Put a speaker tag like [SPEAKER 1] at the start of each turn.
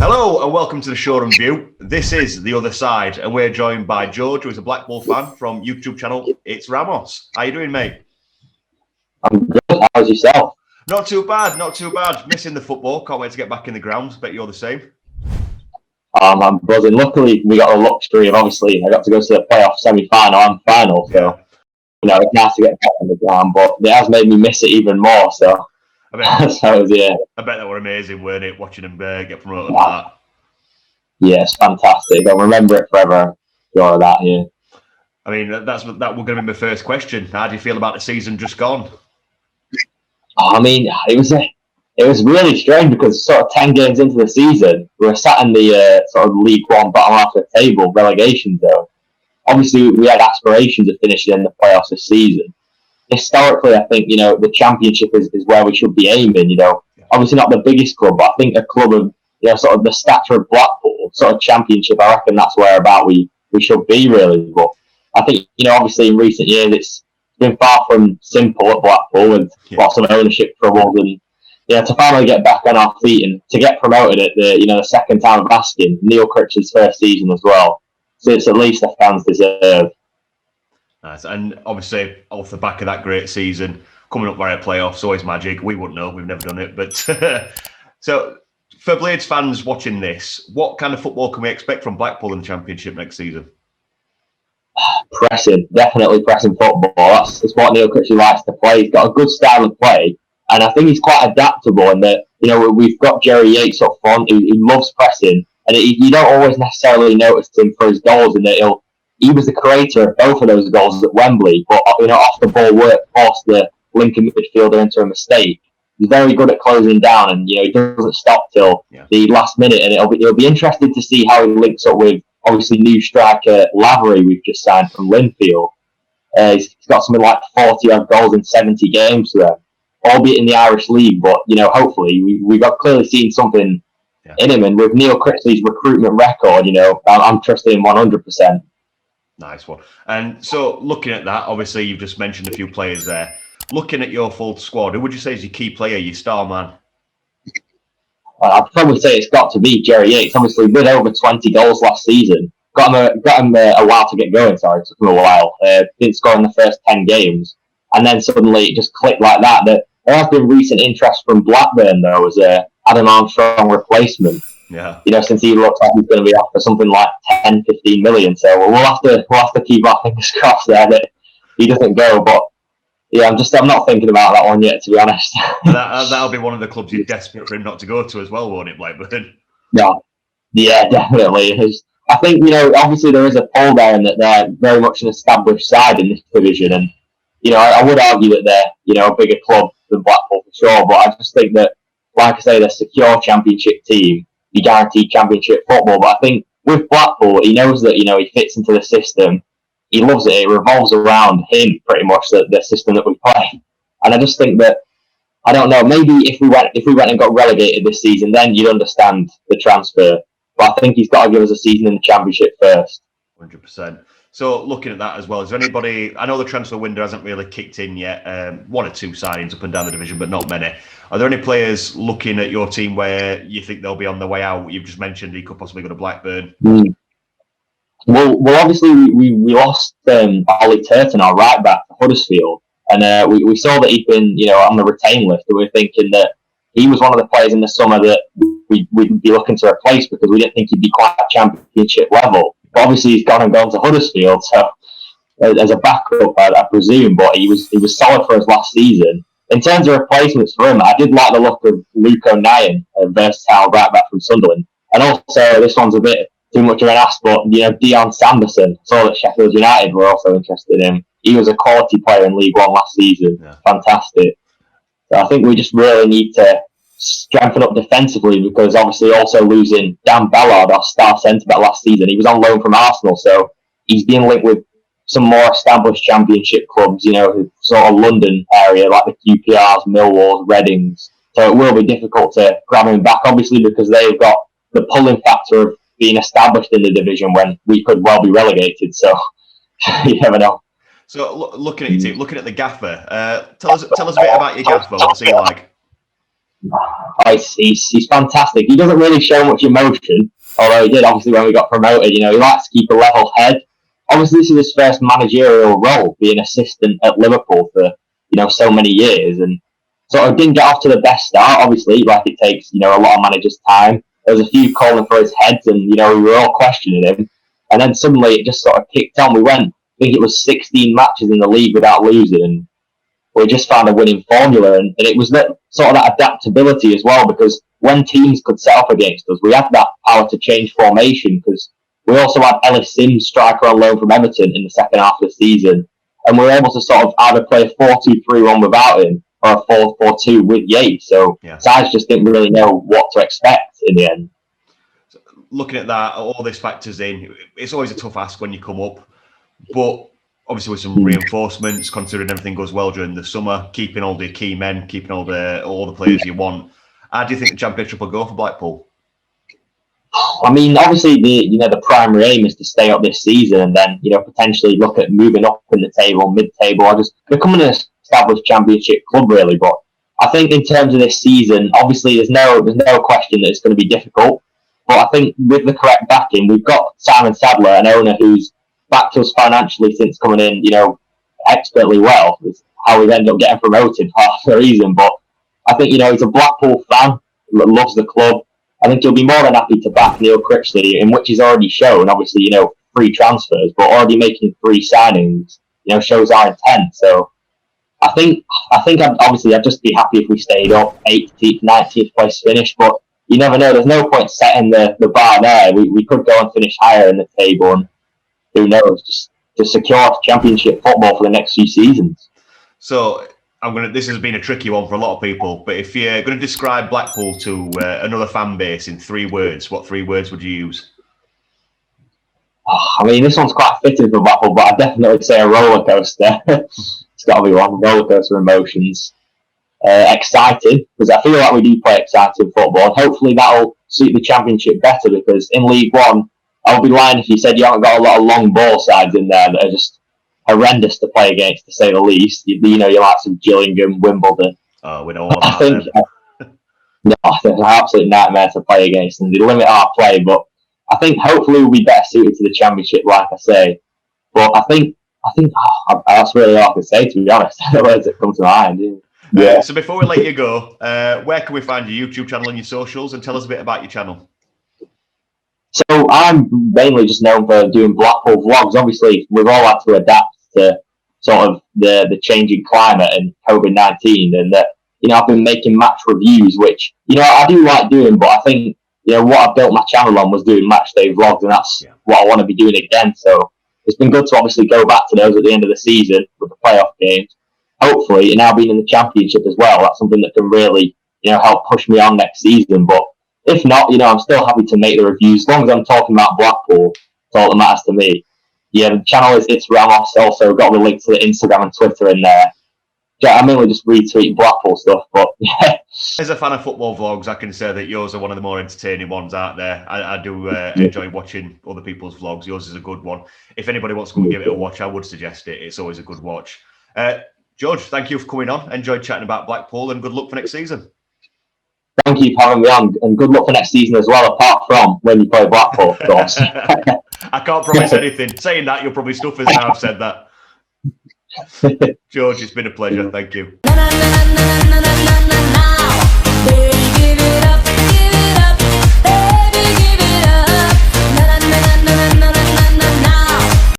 [SPEAKER 1] Hello and welcome to the Shoreham View. This is The Other Side and we're joined by George, who is a Blackpool fan from YouTube channel ItsRamos. How you doing, mate?
[SPEAKER 2] I'm good. How's yourself?
[SPEAKER 1] Not too bad, not too bad. Missing the football. Can't wait to get back in the grounds. Bet you're the same.
[SPEAKER 2] I'm buzzing. Luckily, we got a luxury of, obviously, I got to go to the playoff semi-final and final, so, it's nice to get back on the ground, but it has made me miss it even more, so.
[SPEAKER 1] I bet,
[SPEAKER 2] yeah.
[SPEAKER 1] I bet that were amazing, weren't it, watching them get promoted like that.
[SPEAKER 2] Yeah, it's fantastic. I'll remember it forever. All of that, yeah.
[SPEAKER 1] I mean, that was going to be my first question. How do you feel about the season just gone?
[SPEAKER 2] I mean, it was really strange because sort of 10 games into the season, we were sat in the sort of League One bottom half of the table, relegation zone. Obviously, we had aspirations of finishing in the playoffs this season. Historically, I think, the Championship is where we should be aiming, Obviously not the biggest club, but I think a club of, sort of the stature of Blackpool, sort of Championship, I reckon that's where about we should be, really. But I think, obviously in recent years, it's been far from simple at Blackpool with lots of ownership troubles and, to finally get back on our feet and to get promoted at the second time of asking, Neil Critch's first season as well. So it's at least the fans deserve.
[SPEAKER 1] Nice. And obviously, off the back of that great season, coming up via playoffs, always magic. We wouldn't know. We've never done it. But so for Blades fans watching this, what kind of football can we expect from Blackpool in the Championship next season?
[SPEAKER 2] Pressing, definitely pressing football. That's what Neil Critch likes to play. He's got a good style of play. And I think he's quite adaptable in that, we've got Jerry Yates up front who loves pressing. And you don't always necessarily notice him for his goals in that he was the creator of both of those goals at Wembley, but off the ball work forced the Lincoln midfielder into a mistake. He's very good at closing down, and he doesn't stop till the last minute. And it'll be interesting to see how he links up with obviously new striker Lavery we've just signed from Linfield. He's got something like 40 odd goals in 70 games there, albeit in the Irish League. But hopefully we've clearly seen something in him, and with Neil Critchley's recruitment record, I'm trusting him 100%.
[SPEAKER 1] Nice one. And so looking at that, obviously you've just mentioned a few players there. Looking at your full squad, who would you say is your key player, your star man?
[SPEAKER 2] I'd probably say it's got to be Jerry Yates. Obviously, with over 20 goals last season, got him a while to get going. Sorry, it took him a while. Didn't score in the first 10 games, and then suddenly it just clicked like that. That there has been recent interest from Blackburn though as a Adam Armstrong replacement.
[SPEAKER 1] Yeah.
[SPEAKER 2] Since he looks like he's going to be off for something like 10, 15 million. So we'll have to keep our fingers crossed there that he doesn't go. But yeah, I'm not thinking about that one yet, to be honest.
[SPEAKER 1] That'll be one of the clubs you're desperate for him not to go to as well, won't it, Blackburn?
[SPEAKER 2] Yeah, definitely. I think, obviously there is a pull there in that they're very much an established side in this division. And, I would argue that they're, a bigger club than Blackpool for sure. But I just think that, like I say, they're a secure Championship team. You guaranteed Championship football. But I think with Blackpool, he knows that, he fits into the system. He loves it. It revolves around him pretty much, the system that we play. And I just think that, I don't know, maybe if we went and got relegated this season, then you'd understand the transfer. But I think he's got to give us a season in the Championship first.
[SPEAKER 1] 100%. So looking at that as well, is there anybody, I know the transfer window hasn't really kicked in yet, one or two signings up and down the division, but not many. Are there any players looking at your team where you think they'll be on the way out? You've just mentioned he could possibly go to Blackburn.
[SPEAKER 2] Well, obviously we lost Ollie Turton, our right back, to Huddersfield, and we saw that he'd been on the retain list. And we were thinking that he was one of the players in the summer that we'd be looking to replace because we didn't think he'd be quite at Championship level. But obviously he's gone to Huddersfield, so as a backup, I presume. But he was solid for us last season. In terms of replacements for him, I did like the look of Luke O'Nien, a versatile right back from Sunderland, and also this one's a bit too much of an ask, but Dion Sanderson. I saw that Sheffield United were also interested in him. He was a quality player in League One last season. Yeah. Fantastic. So I think we just really need to strengthen up defensively because obviously also losing Dan Ballard, our star centre-back last season. He was on loan from Arsenal, so he's being linked with some more established Championship clubs, sort of London area, like the QPRs, Millwalls, Readings. So it will be difficult to grab him back, obviously, because they've got the pulling factor of being established in the division when we could well be relegated. So you never know.
[SPEAKER 1] So looking at your team, looking at the gaffer, tell us a bit about your gaffer. What's he like?
[SPEAKER 2] Oh, he's fantastic. He doesn't really show much emotion, although he did obviously when we got promoted. He likes to keep a level head. Obviously, this is his first managerial role, being assistant at Liverpool for so many years, and sort of didn't get off to the best start. Obviously, like it takes a lot of managers' time. There was a few calling for his heads, and we were all questioning him. And then suddenly it just sort of kicked on. We went, I think it was 16 matches in the league without losing, and we just found a winning formula. And it was sort of that adaptability as well, because when teams could set up against us, we had that power to change formation, because we also had Ellis Sims, striker on loan from Everton, in the second half of the season. And we were able to sort of either play a 4-2-3-1 without him or a 4-4-2 with Yates. So sides just didn't really know what to expect in the end.
[SPEAKER 1] Looking at that, all this factors in. It's always a tough ask when you come up, but obviously with some reinforcements, considering everything goes well during the summer, keeping all the key men, keeping all the players you want. How do you think the Championship will go for Blackpool?
[SPEAKER 2] I mean, obviously the primary aim is to stay up this season, and then potentially look at moving up in the table, mid-table, or just becoming an established Championship club, really. But I think in terms of this season, obviously there's no question that it's going to be difficult. But I think with the correct backing, we've got Simon Sadler, an owner who's backed us financially since coming in, expertly well. It's how we've ended up getting promoted, half the reason. But I think, he's a Blackpool fan, loves the club. I think he'll be more than happy to back Neil Critchley, in which he's already shown, obviously, 3 transfers, but already making 3 signings, shows our intent. So I think I'd just be happy if we stayed up, 18th, 19th place finish, but you never know. There's no point setting the bar there. We could go and finish higher in the table, and who knows, just to secure Championship football for the next few seasons.
[SPEAKER 1] So this has been a tricky one for a lot of people, but if you're going to describe Blackpool to another fan base in 3 words, what 3 words would you use?
[SPEAKER 2] I mean, this one's quite fitting for Blackpool, but I'd definitely say a roller coaster. It's got to be one. Roller coaster emotions. Excited, because I feel like we do play exciting football, and hopefully that'll suit the Championship better, because in League One, I'll be lying if you said you haven't got a lot of long ball sides in there that are just horrendous to play against, to say the least. You like some Gillingham, Wimbledon.
[SPEAKER 1] Oh, we don't want
[SPEAKER 2] I think no, they're an absolute nightmare to play against, and they limit our play. But I think hopefully we'll be better suited to the Championship, like I say. But I think that's really hard to say, to be honest. The words that come to mind. Yeah.
[SPEAKER 1] So before we let you go, where can we find your YouTube channel and your socials, and tell us a bit about your channel?
[SPEAKER 2] So I'm mainly just known for doing Blackpool vlogs. Obviously, we've all had to adapt to sort of the changing climate and COVID-19, and I've been making match reviews, which I do like doing. But I think what I built my channel on was doing match day vlogs, and that's what I want to be doing again. So it's been good to obviously go back to those at the end of the season with the playoff games. Hopefully, and now being in the Championship as well, that's something that can really, help push me on next season. But if not, I'm still happy to make the reviews. As long as I'm talking about Blackpool, that's all that matters to me. Yeah, the channel is ItsRamos. Also got the link to the Instagram and Twitter in there. Yeah, I mainly just retweet Blackpool stuff, but yeah.
[SPEAKER 1] As a fan of football vlogs, I can say that yours are one of the more entertaining ones out there. I do enjoy watching other people's vlogs. Yours is a good one. If anybody wants to go and give it a watch, I would suggest it. It's always a good watch. George, thank you for coming on. Enjoyed chatting about Blackpool, and good luck for next season.
[SPEAKER 2] Thank you for having me on, and good luck for next season as well, apart from when you play Blackpool, of course.
[SPEAKER 1] I can't promise anything. Saying that, you'll probably stuff us now I've said that. George, it's been a pleasure. Thank you.